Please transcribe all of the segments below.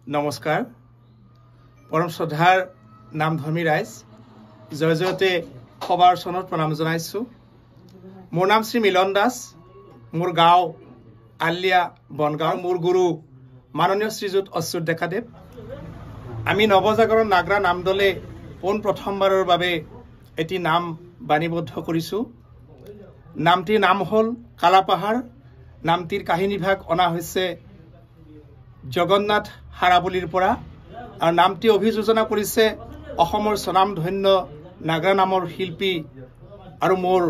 নমস্কাৰ পৰম শ্ৰদ্ধাৰ নামধৰ্মী ৰাইজ জয় জয়তে সবাৰ চনত প্ৰণাম জনাইছো মোৰ নাম শ্ৰী মিলন দাস মোৰ গাঁও আলিয়া বনগাঁও মোৰ গুৰু মাননীয় শ্ৰীযুত অচ্যুত ডেকাদেৱ আমি নৱজাগৰণ নাগৰা নামদলে পোন প্ৰথমবাৰৰ বাবে এটি নাম বাণীবদ্ধ কৰিছো নামটিৰ নাম হল কালাপাহাৰ নামটিৰ কাহিনী ভাগ অনা হৈছে জগন্নাথ হাৰাবলিৰ পৰা আৰু নামটি অভিযোজনা কৰিছে অসমৰ স্বনামধন্য নাগৰা নামৰ শিল্পী আৰু মোৰ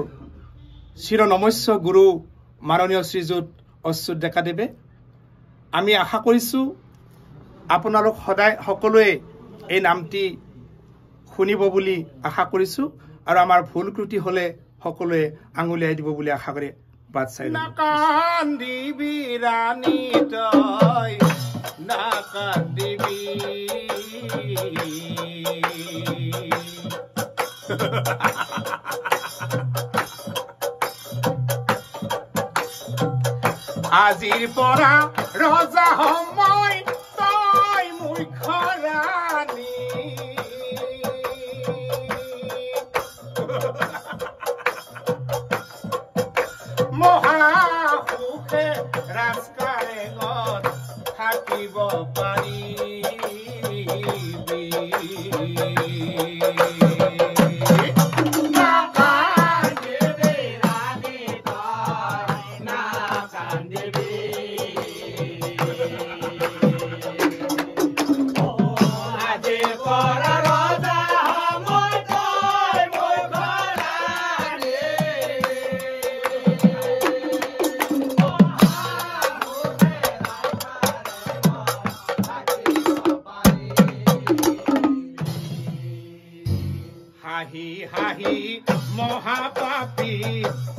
চিৰনমস্য গুৰু মাননীয় শ্ৰীযুত অচ্যুত ডেকাদেৱে আমি আশা কৰিছো আপোনালোক সদায় সকলোৱে এই নামটি শুনিব বুলি আশা কৰিছো আৰু আমাৰ ভুল ত্ৰুটি হলে সকলোৱে আঙুলিয়াই দিব বুলি আশা কৰি বাট চাই নাকান্দিবি ৰাণী তই নাকান্দিবি আজিৰ পৰা ৰজা সময় তই মুখ্য ৰাণী মহাসুখে ৰাজকাৰেঙত থাকিব পাৰিবি হাহি হাহি মহাপাপী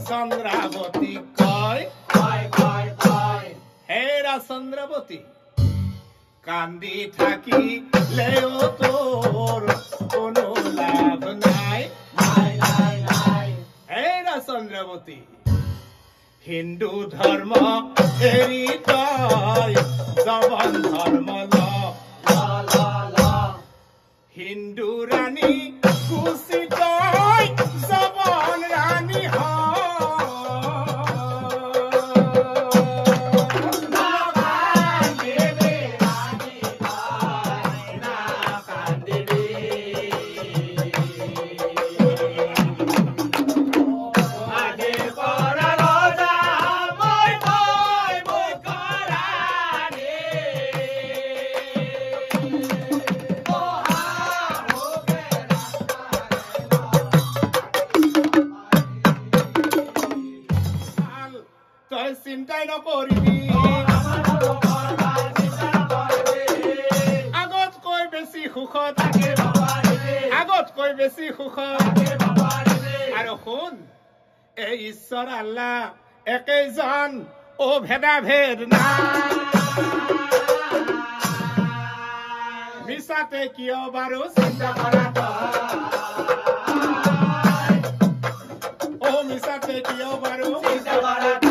চন্দ্ৰাৱতী কয় হেৰা চন্দ্ৰাৱতী কান্দি থাকিলেও তোৰ কোনো লাভ নাই হেৰা চন্দ্ৰাৱতী হিন্দু ধৰ্ম এৰি তই জবন ধৰ্ম ল হিন্দু ৰাণী খুচি তই জবন ৰাণী তই চিন্তাই নকৰিবি আগতকৈ বেছি সুখত আগতকৈ বেছি সুখত আৰু শুন এই ঈশ্বৰ আল্লাহ একেইজন অ ভেদাভেদ নাই মিছাতে কিয় বাৰু চিন্তা কৰা অ মিছাতে কিয় বাৰু চিন্তা কৰা